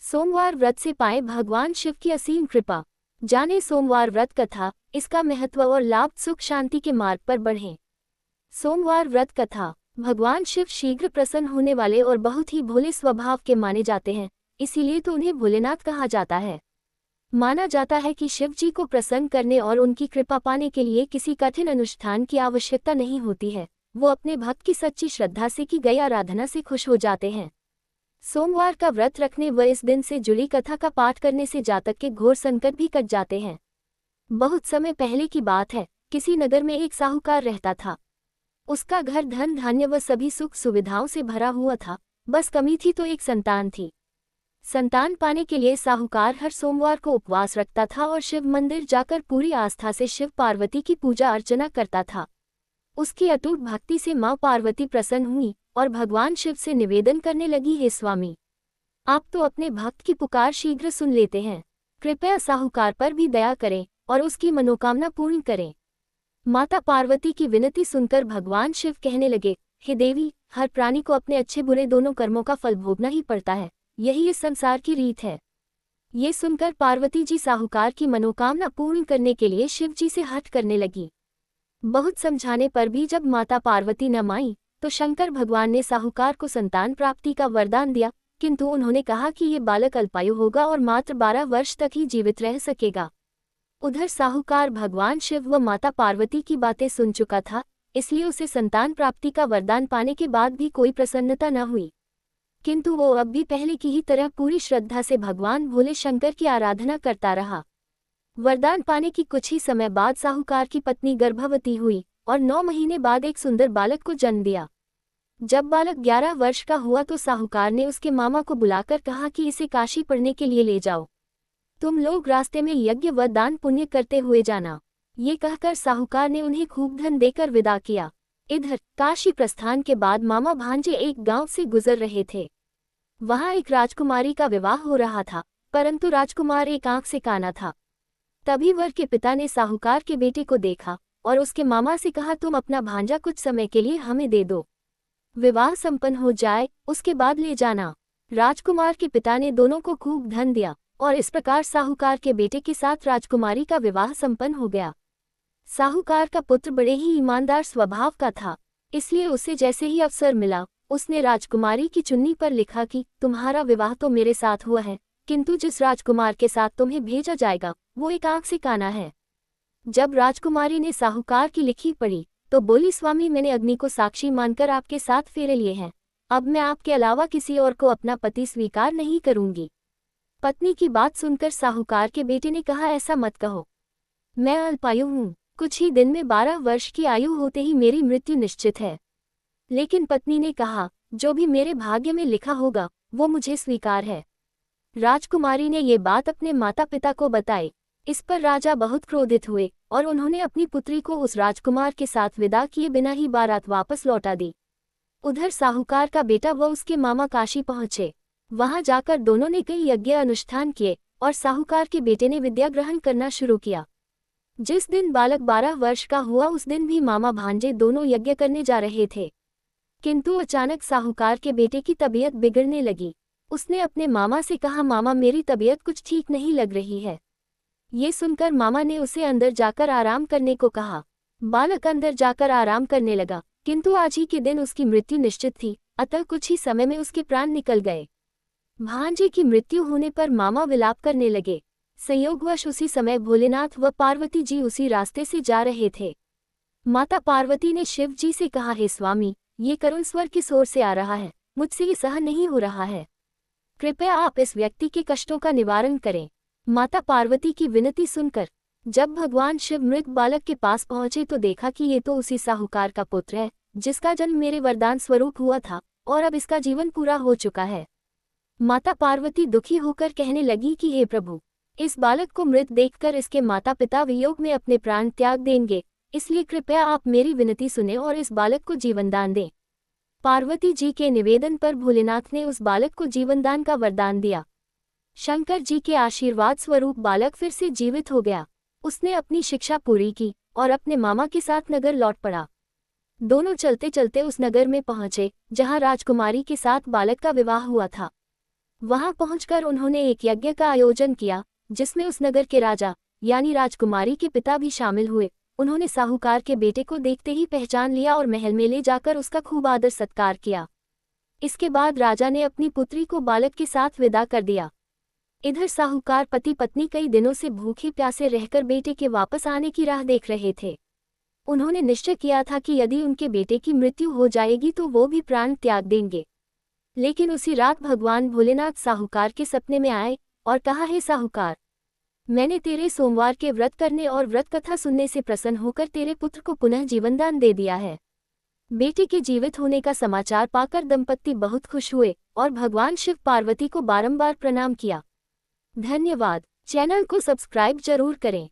सोमवार व्रत से पाएं भगवान शिव की असीम कृपा। जानें सोमवार व्रत कथा, इसका महत्व और लाभ, सुख शांति के मार्ग पर बढ़ें। सोमवार व्रत कथा। भगवान शिव शीघ्र प्रसन्न होने वाले और बहुत ही भोले स्वभाव के माने जाते हैं, इसीलिए तो उन्हें भोलेनाथ कहा जाता है। माना जाता है कि शिव जी को प्रसन्न करने और उनकी कृपा पाने के लिए किसी कठिन अनुष्ठान की आवश्यकता नहीं होती है। वो अपने भक्त की सच्ची श्रद्धा से की गई आराधना से खुश हो जाते हैं। सोमवार का व्रत रखने व इस दिन से जुड़ी कथा का पाठ करने से जातक के घोर संकट भी कट जाते हैं। बहुत समय पहले की बात है, किसी नगर में एक साहूकार रहता था। उसका घर धन धान्य व सभी सुख सुविधाओं से भरा हुआ था, बस कमी थी तो एक संतान थी। संतान पाने के लिए साहूकार हर सोमवार को उपवास रखता था और शिव मंदिर जाकर पूरी आस्था से शिव पार्वती की पूजा अर्चना करता था। उसकी अटूट भक्ति से मां पार्वती प्रसन्न हुई और भगवान शिव से निवेदन करने लगी, हे स्वामी, आप तो अपने भक्त की पुकार शीघ्र सुन लेते हैं, कृपया साहूकार पर भी दया करें और उसकी मनोकामना पूर्ण करें। माता पार्वती की विनती सुनकर भगवान शिव कहने लगे, हे देवी, हर प्राणी को अपने अच्छे बुरे दोनों कर्मों का फल भोगना ही पड़ता है, यही इस संसार की रीत है। ये सुनकर पार्वती जी साहूकार की मनोकामना पूर्ण करने के लिए शिव जी से हठ करने लगी। बहुत समझाने पर भी जब माता पार्वती न मानी तो शंकर भगवान ने साहूकार को संतान प्राप्ति का वरदान दिया, किंतु उन्होंने कहा कि ये बालक अल्पायु होगा और मात्र 12 वर्ष तक ही जीवित रह सकेगा। उधर साहूकार भगवान शिव व माता पार्वती की बातें सुन चुका था, इसलिए उसे संतान प्राप्ति का वरदान पाने के बाद भी कोई प्रसन्नता न हुई, किंतु वो अब भी पहले की ही तरह पूरी श्रद्धा से भगवान भोले शंकर की आराधना करता रहा। वरदान पाने की कुछ ही समय बाद साहूकार की पत्नी गर्भवती हुई और 9 महीने बाद एक सुंदर बालक को जन्म दिया। जब बालक 11 वर्ष का हुआ तो साहूकार ने उसके मामा को बुलाकर कहा कि इसे काशी पढ़ने के लिए ले जाओ, तुम लोग रास्ते में यज्ञ व दान पुण्य करते हुए जाना। ये कहकर साहूकार ने उन्हें खूब धन देकर विदा किया। इधर काशी प्रस्थान के बाद मामा भांजे एक गांव से गुजर रहे थे। वहां एक राजकुमारी का विवाह हो रहा था, परंतु राजकुमार एक आंख से काना था। तभी वर के पिता ने साहूकार के बेटे को देखा और उसके मामा से कहा, तुम अपना भांजा कुछ समय के लिए हमें दे दो, विवाह संपन्न हो जाए उसके बाद ले जाना। राजकुमार के पिता ने दोनों को खूब धन दिया और इस प्रकार साहूकार के बेटे के साथ राजकुमारी का विवाह संपन्न हो गया। साहूकार का पुत्र बड़े ही ईमानदार स्वभाव का था, इसलिए उसे जैसे ही अवसर मिला उसने राजकुमारी की चुन्नी पर लिखा कि तुम्हारा विवाह तो मेरे साथ हुआ है, किंतु जिस राजकुमार के साथ तुम्हें भेजा जाएगा वो एक आंख से काना है। जब राजकुमारी ने साहूकार की लिखी पढ़ी तो बोली, स्वामी, मैंने अग्नि को साक्षी मानकर आपके साथ फेरे लिए हैं, अब मैं आपके अलावा किसी और को अपना पति स्वीकार नहीं करूंगी। पत्नी की बात सुनकर साहूकार के बेटे ने कहा, ऐसा मत कहो, मैं अल्पायु हूँ, कुछ ही दिन में 12 वर्ष की आयु होते ही मेरी मृत्यु निश्चित है। लेकिन पत्नी ने कहा, जो भी मेरे भाग्य में लिखा होगा वो मुझे स्वीकार है। राजकुमारी ने ये बात अपने माता पिता को बताई। इस पर राजा बहुत क्रोधित हुए और उन्होंने अपनी पुत्री को उस राजकुमार के साथ विदा किए बिना ही बारात वापस लौटा दी। उधर साहूकार का बेटा व उसके मामा काशी पहुंचे। वहां जाकर दोनों ने कई यज्ञ अनुष्ठान किए और साहूकार के बेटे ने विद्या ग्रहण करना शुरू किया। जिस दिन बालक 12 वर्ष का हुआ उस दिन भी मामा भांजे दोनों यज्ञ करने जा रहे थे, किंतु अचानक साहूकार के बेटे की तबीयत बिगड़ने लगी। उसने अपने मामा से कहा, मामा, मेरी तबीयत कुछ ठीक नहीं लग रही है। ये सुनकर मामा ने उसे अंदर जाकर आराम करने को कहा। बालक अंदर जाकर आराम करने लगा, किंतु आज ही के दिन उसकी मृत्यु निश्चित थी, अतः कुछ ही समय में उसके प्राण निकल गए। भांजे की मृत्यु होने पर मामा विलाप करने लगे। संयोगवश उसी समय भोलेनाथ व पार्वती जी उसी रास्ते से जा रहे थे। माता पार्वती ने शिव जी से कहा, हे स्वामी, ये करुण स्वर किस ओर से आ रहा है, मुझसे ये सहन नहीं हो रहा है, कृपया आप इस व्यक्ति के कष्टों का निवारण करें। माता पार्वती की विनती सुनकर जब भगवान शिव मृत बालक के पास पहुंचे तो देखा कि ये तो उसी साहूकार का पुत्र है जिसका जन्म मेरे वरदान स्वरूप हुआ था और अब इसका जीवन पूरा हो चुका है। माता पार्वती दुखी होकर कहने लगी कि हे प्रभु, इस बालक को मृत देखकर इसके माता पिता वियोग में अपने प्राण त्याग देंगे, इसलिए कृपया आप मेरी विनती सुने और इस बालक को जीवनदान दें। पार्वती जी के निवेदन पर भोलेनाथ ने उस बालक को जीवनदान का वरदान दिया। शंकर जी के आशीर्वाद स्वरूप बालक फिर से जीवित हो गया। उसने अपनी शिक्षा पूरी की और अपने मामा के साथ नगर लौट पड़ा। दोनों चलते चलते उस नगर में पहुंचे जहां राजकुमारी के साथ बालक का विवाह हुआ था। वहां पहुंचकर उन्होंने एक यज्ञ का आयोजन किया जिसमें उस नगर के राजा यानी राजकुमारी के पिता भी शामिल हुए। उन्होंने साहूकार के बेटे को देखते ही पहचान लिया और महल में ले जाकर उसका खूब आदर सत्कार किया। इसके बाद राजा ने अपनी पुत्री को बालक के साथ विदा कर दिया। इधर साहूकार पति पत्नी कई दिनों से भूखे प्यासे रहकर बेटे के वापस आने की राह देख रहे थे। उन्होंने निश्चय किया था कि यदि उनके बेटे की मृत्यु हो जाएगी तो वो भी प्राण त्याग देंगे। लेकिन उसी रात भगवान भोलेनाथ साहूकार के सपने में आए और कहा, हे साहूकार, मैंने तेरे सोमवार के व्रत करने और व्रत कथा सुनने से प्रसन्न होकर तेरे पुत्र को पुनः जीवनदान दे दिया है। बेटे के जीवित होने का समाचार पाकर दंपत्ति बहुत खुश हुए और भगवान शिव पार्वती को बारंबार प्रणाम किया। धन्यवाद। चैनल को सब्सक्राइब जरूर करें।